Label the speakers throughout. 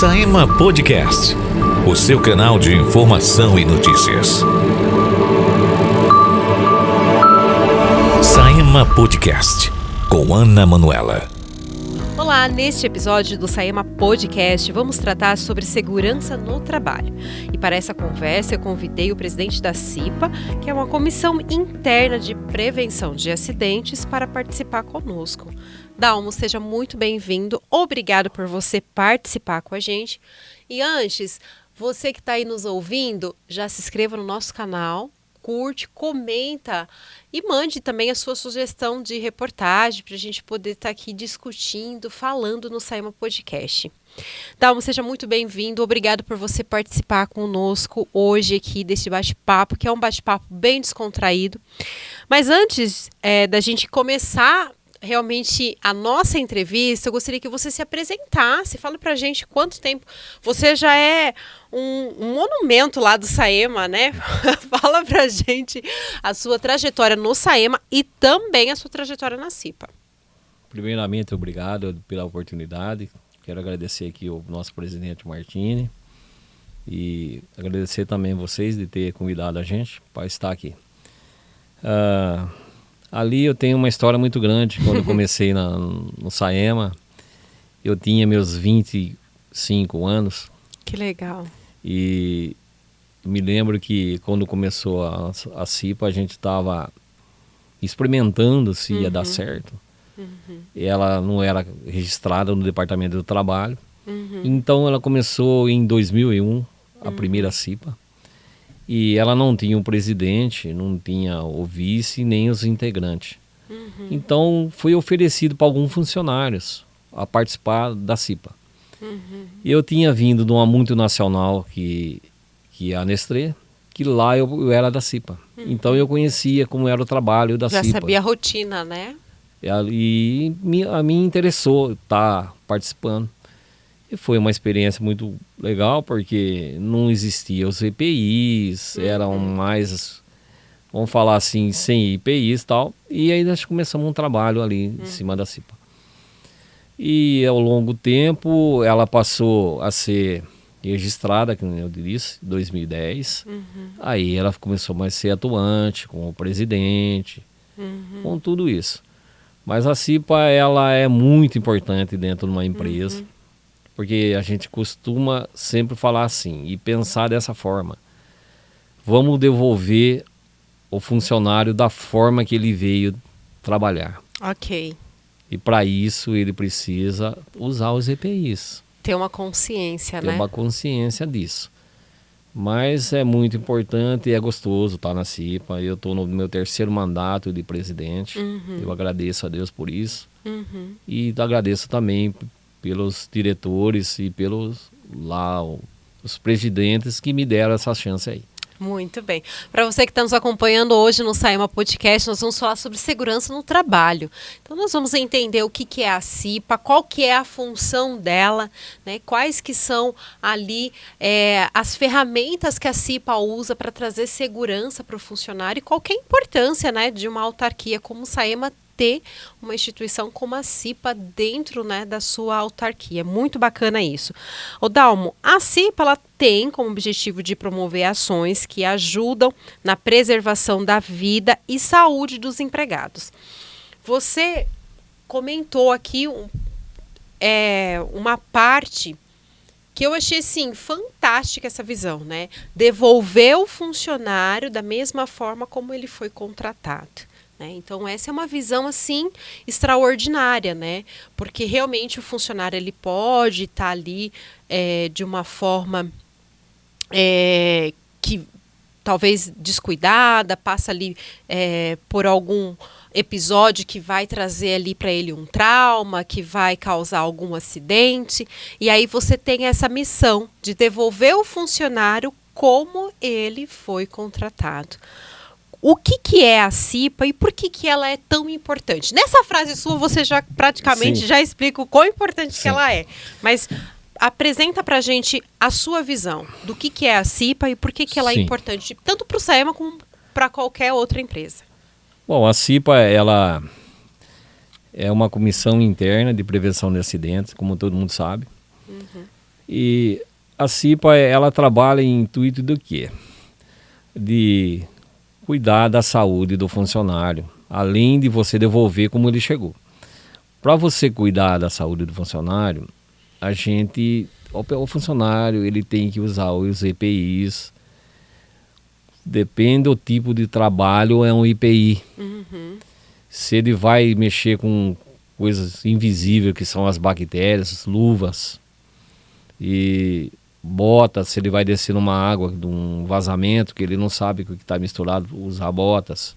Speaker 1: Saema Podcast, o seu canal de informação e notícias. Saema Podcast, com Ana Manuela.
Speaker 2: Olá, neste episódio do Saema Podcast vamos tratar sobre segurança no trabalho. E para essa conversa eu convidei o presidente da CIPA, que é uma comissão interna de prevenção de acidentes, para participar conosco. Dalmo, seja muito bem-vindo. Obrigado por você participar com a gente. E antes, você que está aí nos ouvindo, já se inscreva no nosso canal, curte, comenta e mande também a sua sugestão de reportagem para a gente poder estar aqui discutindo, falando no Saema Podcast. Dalmo, seja muito bem-vindo. Obrigado por você participar conosco hoje aqui deste bate-papo, que é um bate-papo bem descontraído. Mas antes da gente começar realmente a nossa entrevista, eu gostaria que você se apresentasse, fala pra gente quanto tempo. Você já é um monumento lá do Saema, né? Fala pra gente a sua trajetória no Saema e também a sua trajetória na CIPA.
Speaker 3: Primeiramente, obrigado pela oportunidade. Quero agradecer aqui o nosso presidente Martini e agradecer também vocês de ter convidado a gente para estar aqui. Ali eu tenho uma história muito grande. Quando eu comecei no Saema, eu tinha meus 25 anos.
Speaker 2: Que legal.
Speaker 3: E me lembro que quando começou a CIPA, a gente estava experimentando se ia dar certo. Ela não era registrada no Departamento do Trabalho. Então ela começou em 2001, a primeira CIPA. E ela não tinha um presidente, não tinha o vice, nem os integrantes. Então foi oferecido para alguns funcionários a participar da CIPA. Eu tinha vindo de uma multinacional que é a Nestlé, que lá eu era da CIPA. Então eu conhecia como era o trabalho da CIPA.
Speaker 2: Já sabia a rotina, né?
Speaker 3: E a mim interessou estar participando. E foi uma experiência muito legal, porque não existia os EPIs, eram mais, vamos falar assim, sem EPIs e tal. E aí nós começamos um trabalho ali em cima da CIPA. E ao longo do tempo ela passou a ser registrada, como eu disse, em 2010. Aí ela começou a ser atuante, com o presidente, com tudo isso. Mas a CIPA, ela é muito importante dentro de uma empresa. Porque a gente costuma sempre falar assim e pensar dessa forma. Vamos devolver o funcionário da forma que ele veio trabalhar.
Speaker 2: Ok.
Speaker 3: E para isso ele precisa usar os EPIs.
Speaker 2: Ter uma consciência, né?
Speaker 3: Ter uma consciência disso. Mas é muito importante e é gostoso estar na CIPA. Eu estou no meu 3º mandato de presidente. Eu agradeço a Deus por isso. E agradeço também pelos diretores e pelos os presidentes que me deram essa chance aí.
Speaker 2: Muito bem. Para você que está nos acompanhando hoje no Saema Podcast, nós vamos falar sobre segurança no trabalho. Então nós vamos entender o que é a CIPA, qual que é a função dela, né? Quais que são ali as ferramentas que a CIPA usa para trazer segurança para o funcionário e qual que é a importância, né, de uma autarquia como o Saema ter uma instituição como a CIPA dentro, né, da sua autarquia. É muito bacana isso. Ô Dalmo, a CIPA ela tem como objetivo de promover ações que ajudam na preservação da vida e saúde dos empregados. Você comentou aqui uma parte que eu achei, assim, fantástica essa visão, né? Devolver o funcionário da mesma forma como ele foi contratado. Então essa é uma visão assim extraordinária, né? Porque realmente o funcionário ele pode estar ali de uma forma que talvez descuidada, passa ali por algum episódio que vai trazer ali para ele um trauma, que vai causar algum acidente, e aí você tem essa missão de devolver o funcionário como ele foi contratado. O que é a CIPA e por que ela é tão importante? Nessa frase sua você já praticamente já explica o quão importante que ela é. Mas apresenta pra gente a sua visão do que é a CIPA e por que ela é importante, tanto para o Saema como para qualquer outra empresa.
Speaker 3: Bom, a CIPA, ela é uma comissão interna de prevenção de acidentes, como todo mundo sabe. E a CIPA, ela trabalha em intuito do quê? De cuidar da saúde do funcionário, além de você devolver como ele chegou. Para você cuidar da saúde do funcionário, o funcionário ele tem que usar os EPIs. Depende do tipo de trabalho, é um EPI. Se ele vai mexer com coisas invisíveis, que são as bactérias, luvas e botas, se ele vai descer numa água, de um vazamento, que ele não sabe o que está misturado, usar botas.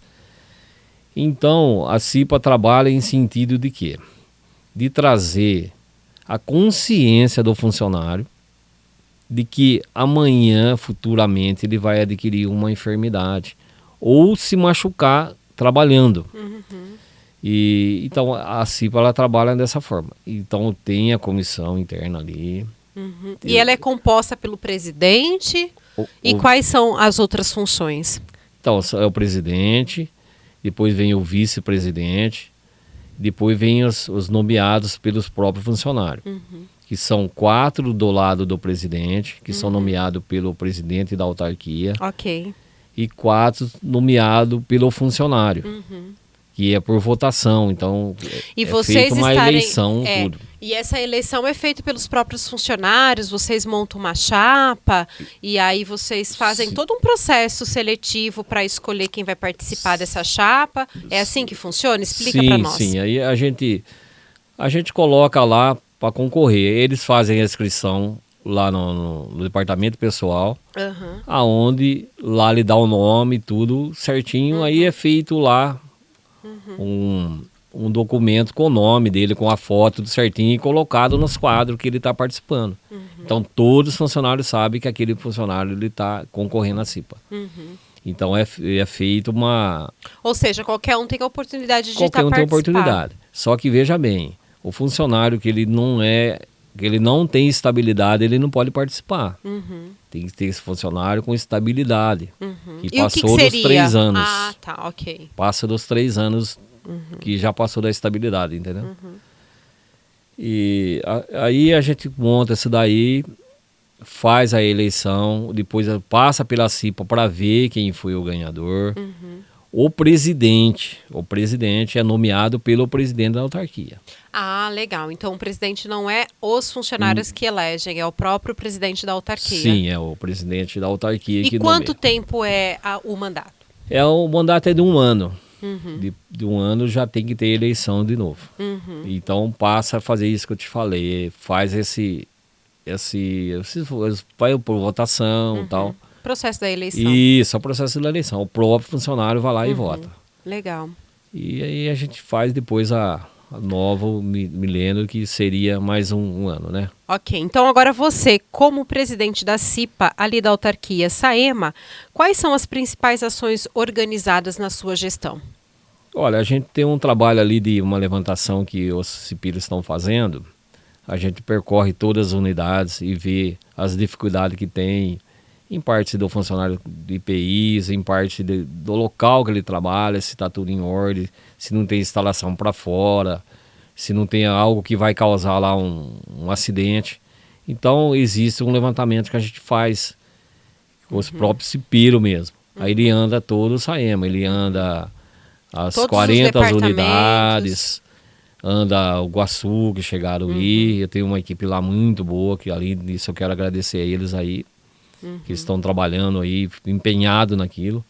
Speaker 3: Então, a CIPA trabalha em sentido de quê? De trazer a consciência do funcionário de que amanhã, futuramente, ele vai adquirir uma enfermidade ou se machucar trabalhando. E então a CIPA ela trabalha dessa forma. Então tem a comissão interna ali.
Speaker 2: E ela é composta pelo presidente? E quais são as outras funções?
Speaker 3: Então é o presidente, depois vem o vice-presidente, depois vem os nomeados pelos próprios funcionários. Que são 4 do lado do presidente, que são nomeados pelo presidente da autarquia.
Speaker 2: Ok.
Speaker 3: E 4 nomeados pelo funcionário, que é por votação. Então,
Speaker 2: E
Speaker 3: é
Speaker 2: vocês
Speaker 3: feita uma
Speaker 2: estarem,
Speaker 3: eleição, tudo.
Speaker 2: E essa eleição é feita pelos próprios funcionários, vocês montam uma chapa e aí vocês fazem todo um processo seletivo para escolher quem vai participar dessa chapa. É assim que funciona? Explica para nós.
Speaker 3: Sim, aí a gente coloca lá para concorrer. Eles fazem a inscrição lá no departamento pessoal, aonde lá ele dá o nome, tudo certinho. Aí é feito lá um documento com o nome dele, com a foto tudo certinho e colocado nos quadros que ele está participando. Então todos os funcionários sabem que aquele funcionário ele está concorrendo à CIPA. Então é feito uma...
Speaker 2: Ou seja, qualquer um tem a oportunidade de
Speaker 3: Qualquer um tem
Speaker 2: participar.
Speaker 3: oportunidade. Só que veja bem, o funcionário que ele não tem estabilidade, ele não pode participar. Tem que ter esse funcionário com estabilidade. Que
Speaker 2: E
Speaker 3: passou
Speaker 2: o que
Speaker 3: dos
Speaker 2: seria?
Speaker 3: 3 anos.
Speaker 2: Ah, tá, ok.
Speaker 3: Passa dos 3 anos que já passou da estabilidade, entendeu? E aí a gente monta isso daí, faz a eleição, depois passa pela CIPA para ver quem foi o ganhador. O presidente é nomeado pelo presidente da autarquia.
Speaker 2: Ah, legal. Então o presidente não é os funcionários que elegem, é o próprio presidente da autarquia.
Speaker 3: Sim, é o presidente da autarquia que
Speaker 2: E quanto
Speaker 3: nomeia.
Speaker 2: tempo é o mandato?
Speaker 3: O mandato é de 1 ano. De 1 ano já tem que ter eleição de novo. Então passa a fazer isso que eu te falei, faz vai por votação e tal.
Speaker 2: Processo da eleição.
Speaker 3: Isso, é o processo da eleição. O próprio funcionário vai lá e vota.
Speaker 2: Legal.
Speaker 3: E aí a gente faz depois a novo milênio, que seria mais um ano, né?
Speaker 2: Ok, então agora você, como presidente da CIPA, ali da autarquia Saema, quais são as principais ações organizadas na sua gestão?
Speaker 3: Olha, a gente tem um trabalho ali de uma levantação que os cipiros estão fazendo. A gente percorre todas as unidades e vê as dificuldades que tem, em parte do funcionário de IPIs, em parte do local que ele trabalha, se está tudo em ordem, se não tem instalação para fora, se não tem algo que vai causar lá um acidente. Então existe um levantamento que a gente faz com os próprios cipiros mesmo. Aí ele anda todo o Saema, ele anda as
Speaker 2: Todos
Speaker 3: 40
Speaker 2: os
Speaker 3: unidades, anda o Guaçu, que chegaram aí. Eu tenho uma equipe lá muito boa, que além disso eu quero agradecer a eles aí, que estão trabalhando aí, empenhado naquilo.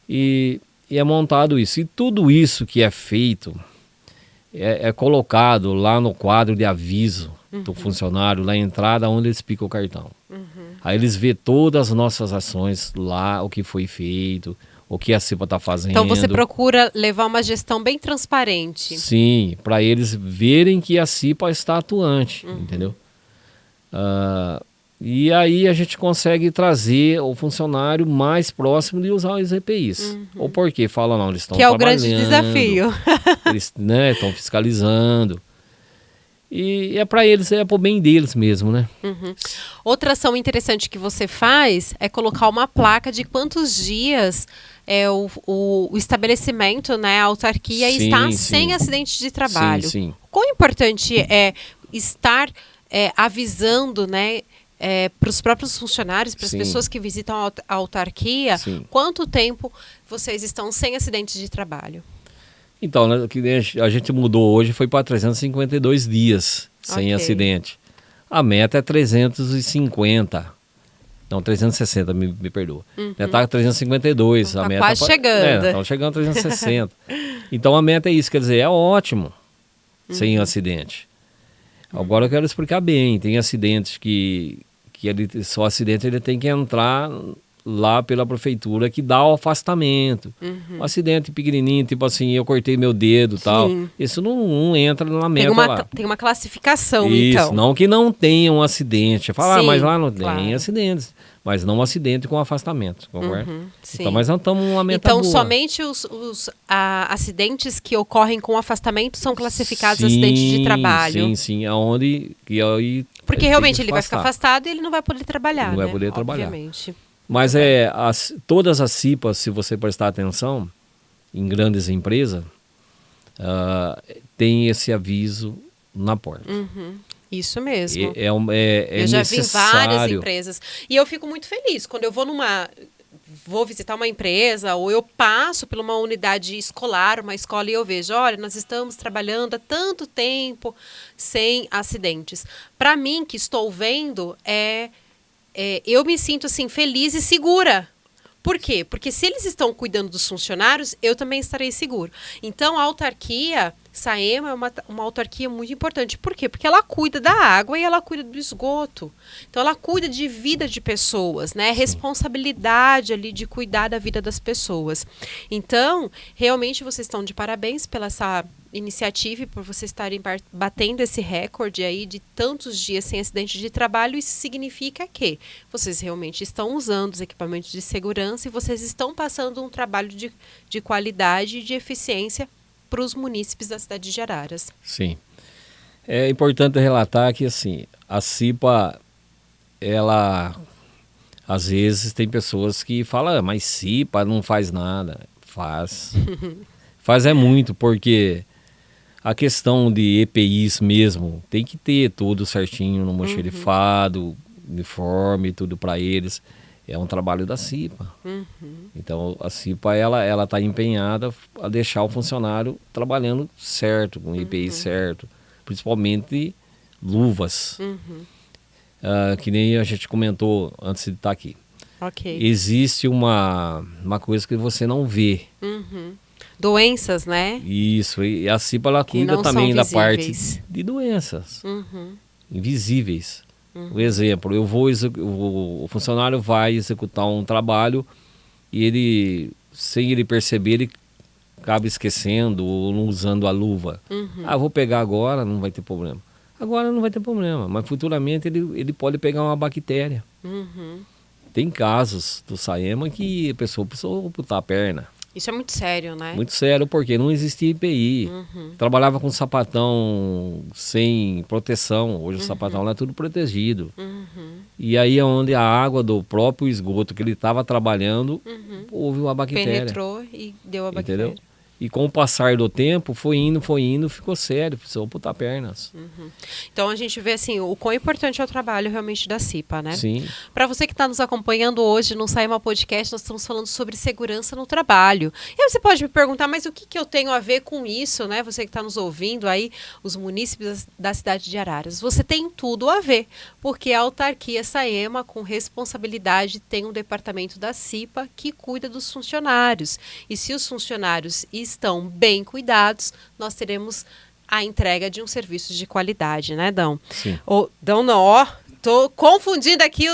Speaker 3: E é montado isso. E tudo isso que é feito é colocado lá no quadro de aviso do funcionário, na entrada onde eles picam o cartão. Aí eles vê todas as nossas ações lá, o que foi feito, o que a CIPA está fazendo.
Speaker 2: Então você procura levar uma gestão bem transparente.
Speaker 3: Sim, para eles verem que a CIPA está atuante, entendeu? E aí a gente consegue trazer o funcionário mais próximo de usar os EPIs. Ou porque fala, não, eles estão trabalhando.
Speaker 2: Que é o grande desafio.
Speaker 3: Eles estão fiscalizando. E é para eles, é pro bem deles mesmo, né?
Speaker 2: Outra ação interessante que você faz é colocar uma placa de quantos dias o estabelecimento, né, a autarquia,
Speaker 3: Sim,
Speaker 2: está
Speaker 3: sim.
Speaker 2: sem acidente de trabalho.
Speaker 3: Sim.
Speaker 2: Quão importante é estar avisando, né, para os próprios funcionários, para as
Speaker 3: Sim.
Speaker 2: pessoas que visitam a autarquia,
Speaker 3: Sim.
Speaker 2: quanto tempo vocês estão sem acidentes de trabalho?
Speaker 3: Então, né, que nem a gente mudou hoje, foi para 352 dias sem
Speaker 2: Ok.
Speaker 3: acidente. A meta é 350. Não, 360, me perdoa. Já está 352.
Speaker 2: Então
Speaker 3: a
Speaker 2: tá
Speaker 3: meta
Speaker 2: quase chegando.
Speaker 3: Estão chegando a 360. Então a meta é isso, quer dizer, é ótimo sem acidente. Agora eu quero explicar bem. Tem acidentes que só acidente ele tem que entrar lá pela prefeitura que dá o afastamento. Um acidente pequenininho, tipo assim, eu cortei meu dedo e tal.
Speaker 2: Sim.
Speaker 3: Isso não entra na meta lá.
Speaker 2: Tem uma classificação,
Speaker 3: Isso,
Speaker 2: então.
Speaker 3: não que não tenha um acidente. Fala,
Speaker 2: Sim,
Speaker 3: mas lá não
Speaker 2: claro.
Speaker 3: tem acidentes. Mas não um acidente com afastamento, concorda?
Speaker 2: Sim.
Speaker 3: Então, mas nós estamos numa meta
Speaker 2: Então,
Speaker 3: boa.
Speaker 2: somente os acidentes que ocorrem com afastamento são classificados acidentes de trabalho.
Speaker 3: Sim, aonde que aí
Speaker 2: Porque
Speaker 3: tem
Speaker 2: realmente
Speaker 3: que
Speaker 2: ele vai ficar
Speaker 3: afastar.
Speaker 2: afastado e ele não vai poder trabalhar,
Speaker 3: Ele não vai
Speaker 2: né?
Speaker 3: poder trabalhar.
Speaker 2: Obviamente.
Speaker 3: Mas todas as CIPAs, se você prestar atenção, em grandes empresas, tem esse aviso na porta.
Speaker 2: Isso mesmo.
Speaker 3: É
Speaker 2: Eu já vi em
Speaker 3: necessário.
Speaker 2: várias empresas. E eu fico muito feliz quando eu vou visitar uma empresa ou eu passo por uma unidade escolar, uma escola, e eu vejo, olha, nós estamos trabalhando há tanto tempo sem acidentes. Para mim, que estou vendo, eu me sinto assim feliz e segura. Por quê? Porque se eles estão cuidando dos funcionários, eu também estarei seguro. Então, a autarquia, Saema, é uma autarquia muito importante. Por quê? Porque ela cuida da água e ela cuida do esgoto. Então, ela cuida de vida de pessoas, né? Responsabilidade ali de cuidar da vida das pessoas. Então, realmente, vocês estão de parabéns pela essa iniciativa e por vocês estarem batendo esse recorde aí de tantos dias sem acidente de trabalho. Isso significa que vocês realmente estão usando os equipamentos de segurança e vocês estão passando um trabalho de qualidade e de eficiência para os munícipes da cidade de Araras.
Speaker 3: Sim. É importante relatar que assim, a CIPA, ela às vezes tem pessoas que falam, mas CIPA não faz nada. Faz. Faz muito, porque a questão de EPIs mesmo, tem que ter tudo certinho no almoxerifado, uniforme, tudo para eles. É um trabalho da CIPA. Então, a CIPA, ela está empenhada a deixar o funcionário trabalhando certo, com EPI certo. Principalmente luvas. Que nem a gente comentou antes de estar aqui.
Speaker 2: Ok.
Speaker 3: Existe uma coisa que você não vê.
Speaker 2: Doenças, né?
Speaker 3: Isso, e a CIPA ela
Speaker 2: Que
Speaker 3: cuida
Speaker 2: não
Speaker 3: também
Speaker 2: são
Speaker 3: da parte
Speaker 2: visíveis.
Speaker 3: de doenças invisíveis. Por exemplo, o funcionário vai executar um trabalho e ele, sem ele perceber, ele acaba esquecendo ou não usando a luva. Vou pegar agora, não vai ter problema. Agora não vai ter problema, mas futuramente ele pode pegar uma bactéria. Tem casos do Saema que a pessoa precisou amputar a perna.
Speaker 2: Isso é muito sério, né?
Speaker 3: Muito sério, porque não existia IPI. Trabalhava com sapatão sem proteção. Hoje o sapatão lá é tudo protegido. E aí é onde a água do próprio esgoto que ele estava trabalhando, houve uma bactéria.
Speaker 2: Penetrou e deu a bactéria.
Speaker 3: Entendeu? E com o passar do tempo, foi indo, ficou sério, precisou amputar pernas.
Speaker 2: Então a gente vê assim, o quão importante é o trabalho realmente da CIPA, né?
Speaker 3: Sim.
Speaker 2: Para você que está nos acompanhando hoje no Saema Podcast, nós estamos falando sobre segurança no trabalho. E aí você pode me perguntar, mas o que eu tenho a ver com isso, né? Você que está nos ouvindo aí, os munícipes da cidade de Araras. Você tem tudo a ver, porque a autarquia Saema, com responsabilidade, tem um departamento da CIPA que cuida dos funcionários. E se os funcionários estão bem cuidados, nós teremos a entrega de um serviço de qualidade, né, Dão?
Speaker 3: Sim.
Speaker 2: Dão não, ó, tô confundindo aqui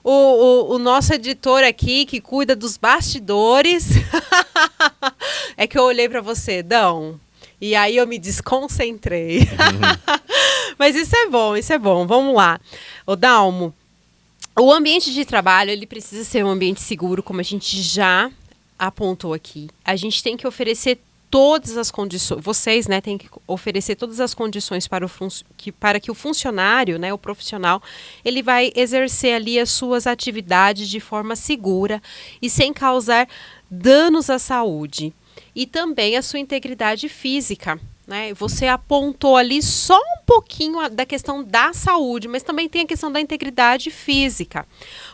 Speaker 2: o nosso editor aqui, que cuida dos bastidores. É que eu olhei para você, Dão, e aí eu me desconcentrei. Mas isso é bom, vamos lá. Ô, Dalmo, o ambiente de trabalho, ele precisa ser um ambiente seguro, como a gente já apontou aqui. A gente tem que oferecer todas as condições, vocês, né, têm que oferecer todas as condições para que o funcionário, né, o profissional, ele vai exercer ali as suas atividades de forma segura e sem causar danos à saúde e também à sua integridade física, né? Você apontou ali só um pouquinho da questão da saúde, mas também tem a questão da integridade física.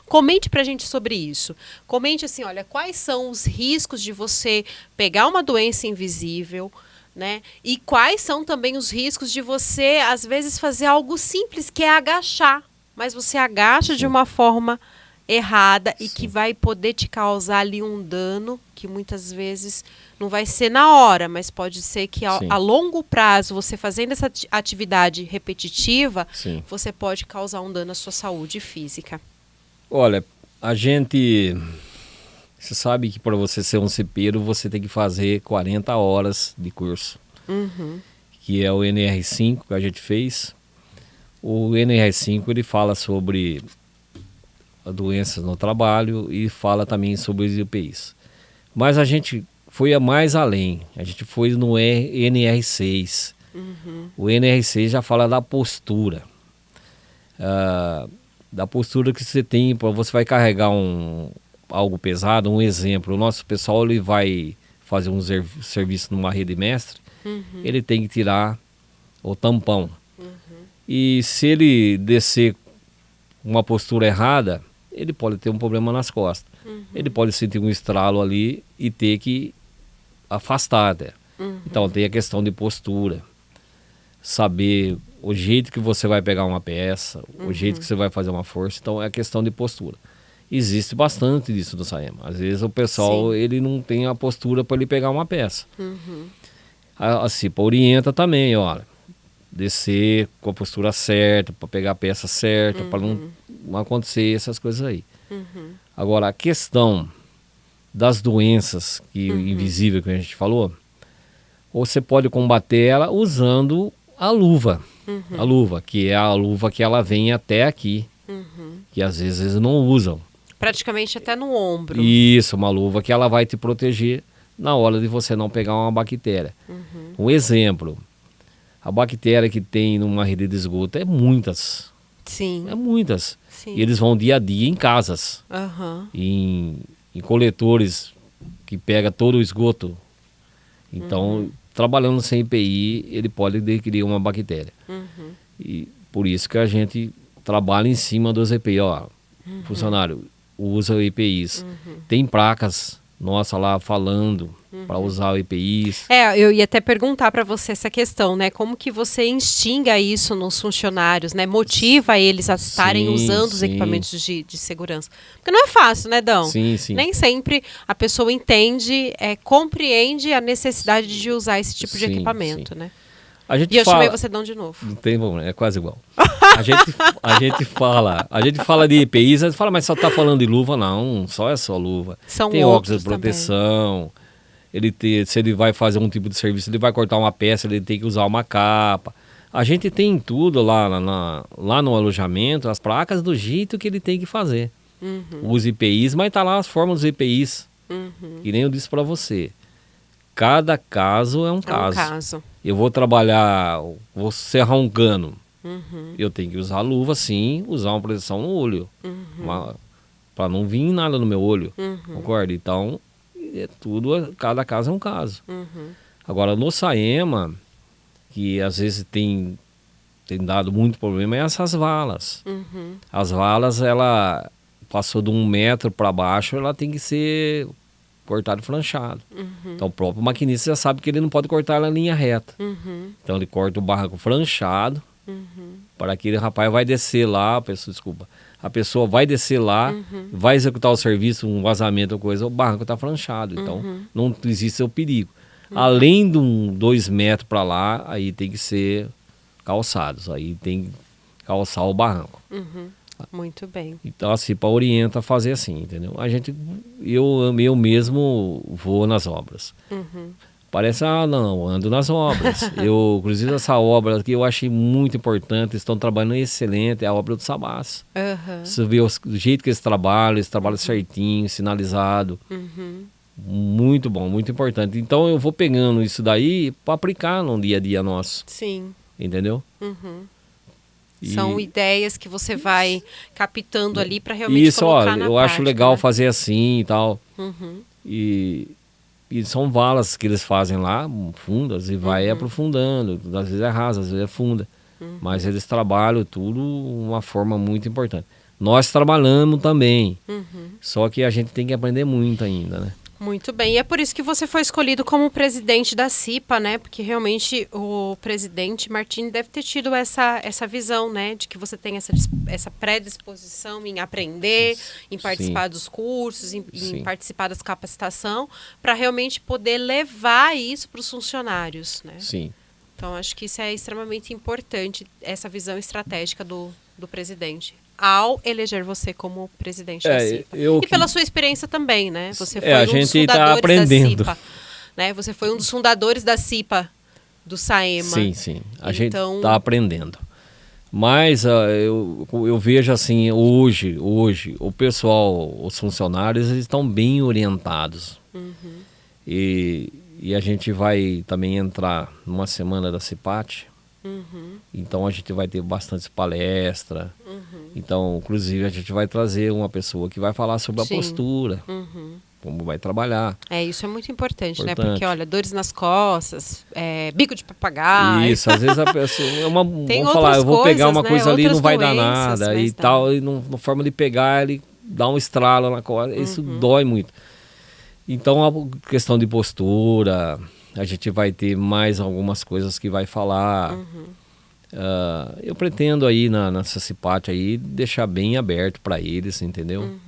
Speaker 2: Comente pra gente sobre isso. Comente assim, olha, quais são os riscos de você pegar uma doença invisível, né? E quais são também os riscos de você, às vezes, fazer algo simples, que é agachar. Mas você agacha de uma forma errada e que vai poder te causar ali um dano que muitas vezes não vai ser na hora, mas pode ser que a longo prazo, você fazendo essa atividade repetitiva, você pode causar um dano à sua saúde física.
Speaker 3: Olha, você sabe que para você ser um cepeiro, você tem que fazer 40 horas de curso, que é o NR5 que a gente fez. O NR5 ele fala sobre doenças no trabalho e fala também sobre os EPIs. Mas a gente foi mais além, a gente foi no NR6. O NR6 já fala da postura. Da postura que você tem, você vai carregar algo pesado, um exemplo, o nosso pessoal ele vai fazer um serviço numa rede mestre, ele tem que tirar o tampão. E se ele descer uma postura errada, ele pode ter um problema nas costas. Ele pode sentir um estralo ali e ter que afastar até. Então tem a questão de postura. Saber o jeito que você vai pegar uma peça, o jeito que você vai fazer uma força. Então é a questão de postura. Existe bastante disso no Saema. Às vezes o pessoal ele não tem a postura para ele pegar uma peça. A CIPA orienta também, olha, descer com a postura certa, para pegar a peça certa, para não acontecer essas coisas aí. Agora, a questão das doenças invisíveis que a gente falou, você pode combater ela usando a luva. A luva, que é a luva que ela vem até aqui, que às vezes eles não usam.
Speaker 2: Praticamente até no ombro.
Speaker 3: Isso, uma luva que ela vai te proteger na hora de você não pegar uma bactéria. Um exemplo, a bactéria que tem numa rede de esgoto é muitas.
Speaker 2: Sim.
Speaker 3: É muitas.
Speaker 2: Sim.
Speaker 3: E eles vão dia a dia em casas, em coletores que pega todo o esgoto. Então, trabalhando sem EPI, ele pode adquirir uma bactéria. E por isso que a gente trabalha em cima dos EPI. Ó, funcionário, usa EPIs. Tem placas nossa lá falando para usar o EPIs.
Speaker 2: Eu ia até perguntar para você essa questão, né? Como que você instiga isso nos funcionários, né? Motiva eles a estarem usando os equipamentos de segurança. Porque não é fácil, né, Dão?
Speaker 3: Sim.
Speaker 2: Nem sempre a pessoa entende, compreende a necessidade de usar esse tipo de equipamento, né? Eu chamei você Dão de novo.
Speaker 3: Não tem problema, é quase igual. A gente fala de EPIs, a gente fala, mas só tá falando de luva? Não, só é só luva. Tem óculos de proteção. Se ele vai fazer um tipo de serviço, ele vai cortar uma peça, ele tem que usar uma capa. A gente tem tudo lá no alojamento, as placas do jeito que ele tem que fazer. Os EPIs, mas tá lá as formas dos EPIs. Que nem eu disse para você. Cada caso é um caso. Eu vou trabalhar, vou serrar um cano. Eu tenho que usar luva, sim, usar uma proteção no olho. Para não vir nada no meu olho. Concorda? Então, cada caso é um caso. Agora, no Saema, que às vezes tem dado muito problema, é essas valas. As valas, ela passou de 1 metro para baixo, ela tem que ser cortado e franchado. Então o próprio maquinista já sabe que ele não pode cortar na linha reta. Então ele corta o barranco franchado, para aquele rapaz vai descer lá, a pessoa vai descer lá, vai executar o serviço, um vazamento ou coisa, o barranco está franchado, então não existe o perigo. Além de 2 metros para lá, aí tem que ser calçados, aí tem que calçar o barranco.
Speaker 2: Muito bem.
Speaker 3: Então a CIPA orienta a fazer assim, entendeu? Eu mesmo vou nas obras. Parece, não, ando nas obras. Inclusive essa obra aqui eu achei muito importante, estão trabalhando excelente, é a obra do Sabás. Você vê o jeito que eles trabalham certinho, sinalizado. Muito bom, muito importante. Então eu vou pegando isso daí para aplicar no dia a dia nosso.
Speaker 2: Sim.
Speaker 3: Entendeu?
Speaker 2: São ideias que você vai captando ali para realmente colocar na prática.
Speaker 3: Eu acho legal fazer assim e tal. E são valas que eles fazem lá, fundas, e vai aprofundando. Às vezes é rasa, às vezes é funda. Mas eles trabalham tudo uma forma muito importante. Nós trabalhamos também, só que a gente tem que aprender muito ainda, né?
Speaker 2: Muito bem, e é por isso que você foi escolhido como presidente da CIPA, né? Porque realmente o presidente Martini deve ter tido essa visão, né? De que você tem essa predisposição em aprender, em participar dos cursos, em participar das capacitação, para realmente poder levar isso para os funcionários, né?
Speaker 3: Sim.
Speaker 2: Então, acho que isso é extremamente importante, essa visão estratégica do presidente, ao eleger você como presidente da CIPA. E pela sua experiência também, né? Você foi um dos fundadores da CIPA. Né? Você foi um dos fundadores da CIPA, do SAEMA.
Speaker 3: Sim. A gente está aprendendo. Mas eu vejo assim, hoje, o pessoal, os funcionários, eles estão bem orientados. E a gente vai também entrar numa semana da CIPAT. Então a gente vai ter bastante palestra. Então, inclusive, a gente vai trazer uma pessoa que vai falar sobre a postura, como vai trabalhar.
Speaker 2: Isso é muito importante, né? Porque, olha, dores nas costas, bico de papagaio.
Speaker 3: Isso, às vezes a pessoa... vamos falar, eu vou pegar uma coisa ali, não vai dar nada e tal. E na forma de pegar, ele dá um estralo na costa. Isso dói muito. Então, a questão de postura... A gente vai ter mais algumas coisas que vai falar. Eu pretendo aí nessa CIPAT aí deixar bem aberto para eles, entendeu?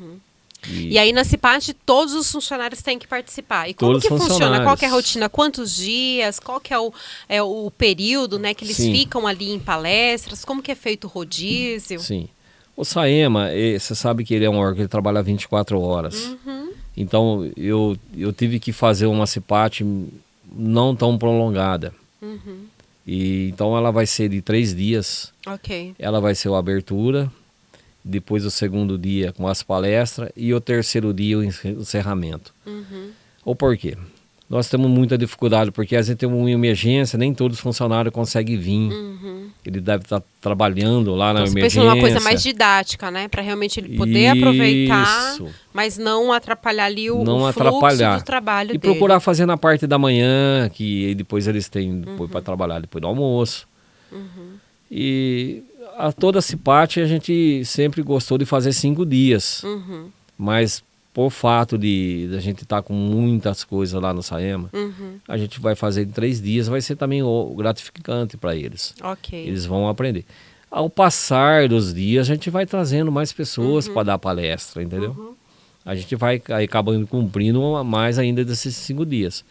Speaker 2: E aí na CIPAT todos os funcionários têm que participar. E como que funciona? Qual que é a rotina? Quantos dias? Qual que é o período, né, que eles ficam ali em palestras? Como que é feito o rodízio?
Speaker 3: Sim. O SAEMA, você sabe que ele é um órgão que ele trabalha 24 horas. Então eu tive que fazer uma CIPAT não tão prolongada. E então ela vai ser de 3 dias. Ela vai ser a abertura, depois o segundo dia com as palestras e o terceiro dia o encerramento. O porquê? Nós temos muita dificuldade, porque às vezes tem uma emergência, nem todos os funcionários conseguem vir. Ele deve estar trabalhando lá na emergência.
Speaker 2: Você pensa numa coisa mais didática, né? Para realmente ele poder aproveitar, mas não atrapalhar ali o fluxo do trabalho dele.
Speaker 3: E procurar fazer na parte da manhã, que depois eles têm para trabalhar depois do almoço. E toda a CIPAT a gente sempre gostou de fazer 5 dias. Mas por fato de a gente estar com muitas coisas lá no SAEMA, a gente vai fazer em 3 dias, vai ser também gratificante para eles. Eles vão aprender. Ao passar dos dias, a gente vai trazendo mais pessoas para dar palestra, entendeu? A gente vai acabando cumprindo mais ainda desses 5 dias.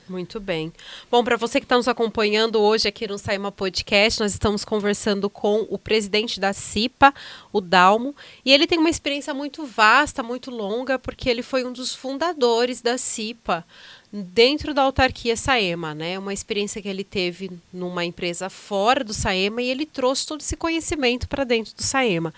Speaker 2: Muito bem. Bom, para você que está nos acompanhando hoje aqui no SAEMA Podcast, nós estamos conversando com o presidente da CIPA, o Dalmo, e ele tem uma experiência muito vasta, muito longa, porque ele foi um dos fundadores da CIPA dentro da autarquia SAEMA, né? Uma experiência que ele teve numa empresa fora do SAEMA e ele trouxe todo esse conhecimento para dentro do SAEMA.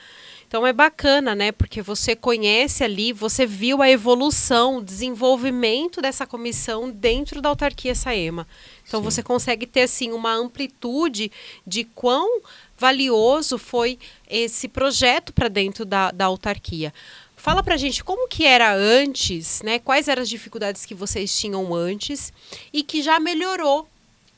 Speaker 2: Então é bacana, né? Porque você conhece ali, você viu a evolução, o desenvolvimento dessa comissão dentro da autarquia SAEMA. Então você consegue ter assim uma amplitude de quão valioso foi esse projeto para dentro da autarquia. Fala pra gente como que era antes, né? Quais eram as dificuldades que vocês tinham antes e que já melhorou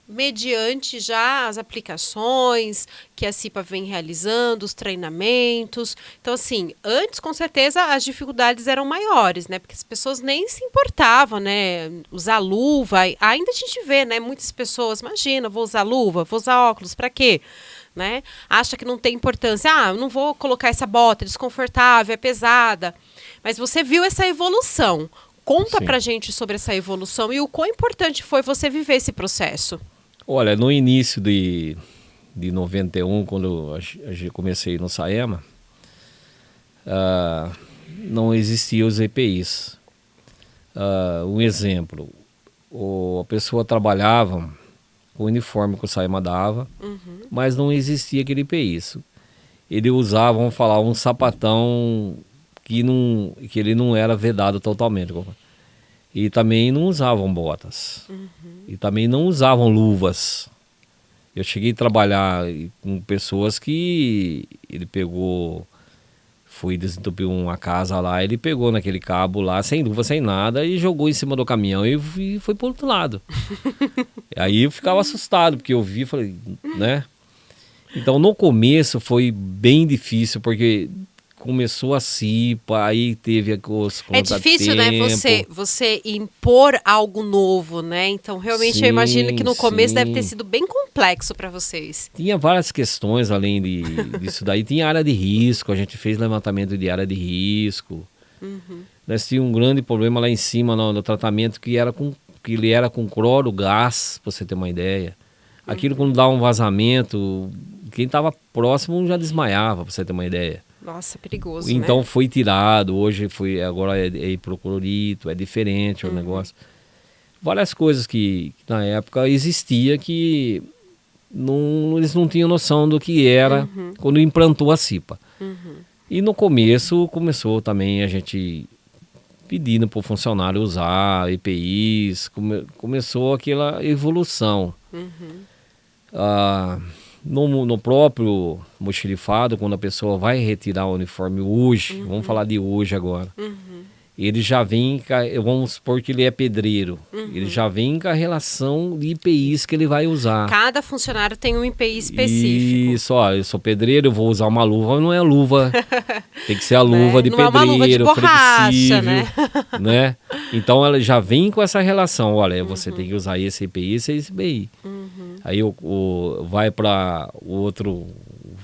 Speaker 2: mediante já as aplicações que a CIPA vem realizando, os treinamentos. Então, assim, antes, com certeza, as dificuldades eram maiores, né? Porque as pessoas nem se importavam, né? Usar luva. Ainda a gente vê, né? Muitas pessoas, imagina, vou usar luva, vou usar óculos, para quê? Né? Acha que não tem importância. Eu não vou colocar essa bota, é desconfortável, é pesada. Mas você viu essa evolução. Conta pra gente sobre essa evolução e o quão importante foi você viver esse processo.
Speaker 3: Olha, no início de 91, quando eu comecei no SAEMA, não existiam os EPIs. Um exemplo, a pessoa trabalhava com o uniforme que o SAEMA dava, mas não existia aquele EPI. Ele usava, vamos falar, um sapatão que ele não era vedado totalmente. E também não usavam botas. E também não usavam luvas. Eu cheguei a trabalhar com pessoas que ele pegou fui desentupir uma casa lá, ele pegou naquele cabo lá, sem luva, sem nada, e jogou em cima do caminhão e foi pro outro lado. Aí eu ficava assustado, porque eu vi e falei, né? Então no começo foi bem difícil, porque começou a CIPA, aí teve os
Speaker 2: É difícil, né, você impor algo novo, né? Então, realmente, eu imagino que no começo deve ter sido bem complexo para vocês.
Speaker 3: Tinha várias questões além disso daí. Tinha área de risco, a gente fez levantamento de área de risco. Nós tínhamos um grande problema lá em cima no tratamento, que ele era com cloro, gás, para você ter uma ideia. Aquilo quando dá um vazamento, quem estava próximo já desmaiava, para você ter uma ideia.
Speaker 2: Nossa, perigoso,
Speaker 3: então
Speaker 2: né?
Speaker 3: foi tirado, agora é hipoclorito, é diferente o negócio. Várias coisas que na época existia que eles não tinham noção do que era quando implantou a CIPA. E no começo começou também a gente pedindo para o funcionário usar EPIs, começou aquela evolução. No próprio mochilifado, quando a pessoa vai retirar o uniforme hoje, vamos falar de hoje agora, ele já vem, vamos supor que ele é pedreiro, ele já vem com a relação de IPIs que ele vai usar.
Speaker 2: Cada funcionário tem um IPI específico.
Speaker 3: Isso, ó, eu sou pedreiro, eu vou usar uma luva, não é luva, tem que ser a luva de
Speaker 2: não
Speaker 3: pedreiro,
Speaker 2: é uma luva de borracha,
Speaker 3: flexível, né? Então ela já vem com essa relação, olha, você tem que usar esse IPI, esse IPI. Aí vai para o outro,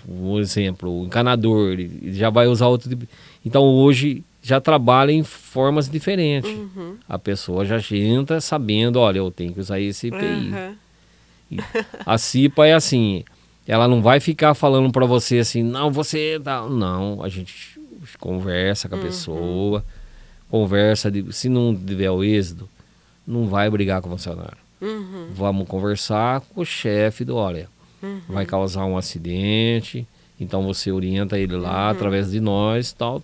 Speaker 3: um exemplo, o encanador, ele já vai usar outro tipo. Então hoje já trabalha em formas diferentes. A pessoa já entra sabendo, olha, eu tenho que usar esse IPI. A CIPA é assim, ela não vai ficar falando para você assim, não, você... Não, a gente conversa com a pessoa, se não tiver o êxito, não vai brigar com o funcionário. Vamos conversar com o chefe olha, vai causar um acidente, então você orienta ele lá através de nós, tal.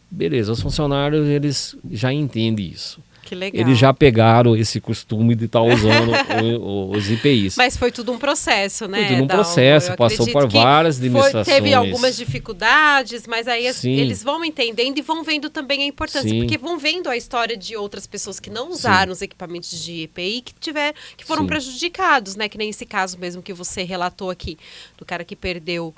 Speaker 3: Beleza, os funcionários, eles já entendem isso.
Speaker 2: Que legal.
Speaker 3: Eles já pegaram esse costume de estar usando os IPIs.
Speaker 2: Mas foi tudo um processo, né?
Speaker 3: Foi tudo um processo, passou por várias administrações.
Speaker 2: Teve algumas dificuldades, mas aí eles vão entendendo e vão vendo também a importância. Porque vão vendo a história de outras pessoas que não usaram os equipamentos de EPI, que foram prejudicados, né? Que nem esse caso mesmo que você relatou aqui, do cara que perdeu...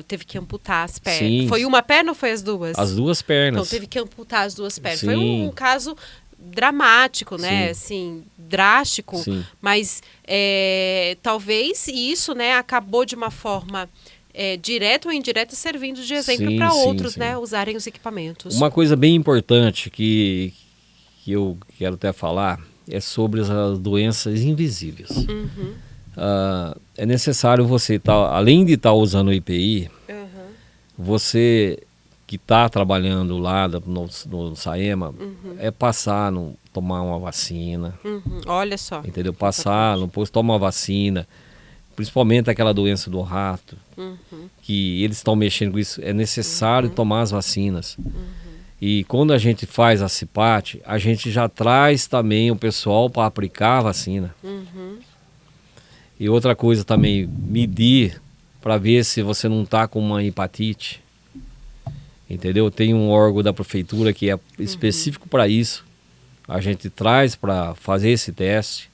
Speaker 2: teve que amputar as pernas. Foi uma perna ou foi as duas?
Speaker 3: As duas pernas.
Speaker 2: Então teve que amputar as duas pernas. Foi um caso dramático, né? Assim, drástico. Mas talvez isso, né, acabou de uma forma direta ou indireta servindo de exemplo para outros, né, usarem os equipamentos.
Speaker 3: Uma coisa bem importante que eu quero até falar é sobre as doenças invisíveis. É necessário você além de estar usando o IPI, você que está trabalhando lá no SAEMA, passar, tomar uma vacina.
Speaker 2: Olha só.
Speaker 3: Entendeu? Passar no posto, toma uma vacina. Principalmente aquela doença do rato, que eles estão mexendo com isso. É necessário tomar as vacinas. E quando a gente faz a CIPAT, a gente já traz também o pessoal para aplicar a vacina. E outra coisa também, medir para ver se você não está com uma hepatite. Entendeu? Tem um órgão da prefeitura que é específico para isso. A gente traz para fazer esse teste.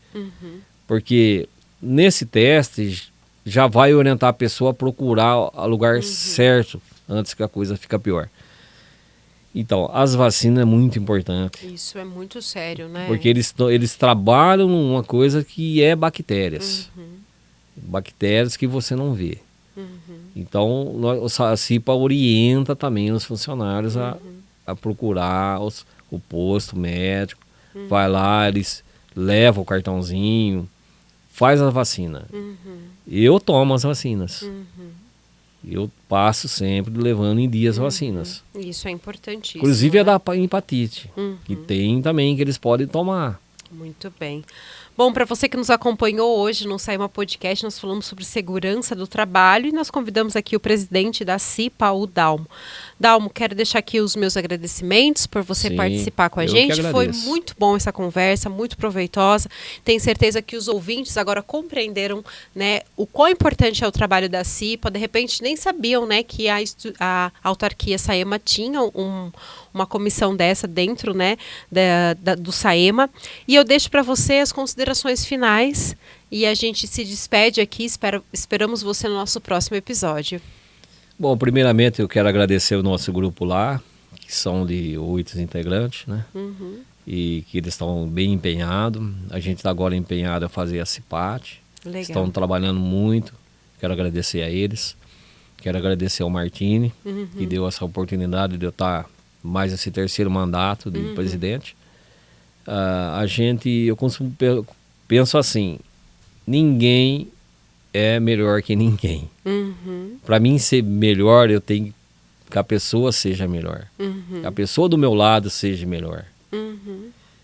Speaker 3: Porque nesse teste já vai orientar a pessoa a procurar o lugar certo antes que a coisa fique pior. Então, as vacinas é muito importante.
Speaker 2: Isso é muito sério, né?
Speaker 3: Porque eles trabalham numa coisa que é bactérias. Bactérias que você não vê. Então, a CIPA orienta também os funcionários a procurar o posto médico. Vai lá, eles levam o cartãozinho, faz a vacina. Eu tomo as vacinas. Eu passo sempre levando em dia as vacinas.
Speaker 2: Isso é importantíssimo.
Speaker 3: Inclusive a da hepatite, que tem também, que eles podem tomar.
Speaker 2: Muito bem. Bom, para você que nos acompanhou hoje no Saema Podcast, nós falamos sobre segurança do trabalho e nós convidamos aqui o presidente da CIPA, o Dalmo. Dalmo, quero deixar aqui os meus agradecimentos por você participar com a gente. Foi muito bom essa conversa, muito proveitosa. Tenho certeza que os ouvintes agora compreenderam, né, o quão importante é o trabalho da CIPA. De repente nem sabiam, né, que a autarquia Saema tinha uma comissão dessa dentro, né, do Saema. E eu deixo para você as considerações finais e a gente se despede aqui. Esperamos você no nosso próximo episódio.
Speaker 3: Bom, primeiramente eu quero agradecer o nosso grupo lá, que são de 8 integrantes, né? Uhum. E que eles estão bem empenhados. A gente está agora empenhado a fazer a CIPAT. Legal. Estão trabalhando muito. Quero agradecer a eles. Quero agradecer ao Martini, que deu essa oportunidade de eu estar mais esse terceiro mandato de presidente. Eu penso assim, ninguém é melhor que ninguém. Para mim ser melhor, eu tenho que a pessoa seja melhor. Que a pessoa do meu lado seja melhor.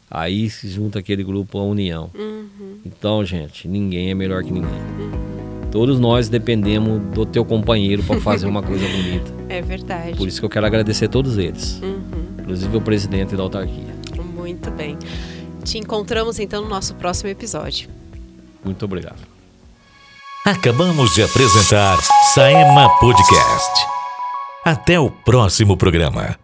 Speaker 3: Aí se junta aquele grupo, a união. Então, gente, ninguém é melhor que ninguém. Todos nós dependemos do teu companheiro para fazer uma coisa bonita.
Speaker 2: É verdade.
Speaker 3: Por isso que eu quero agradecer a todos eles. Inclusive o presidente da autarquia.
Speaker 2: Muito bem. Te encontramos então no nosso próximo episódio.
Speaker 3: Muito obrigado.
Speaker 1: Acabamos de apresentar Saema Podcast. Até o próximo programa.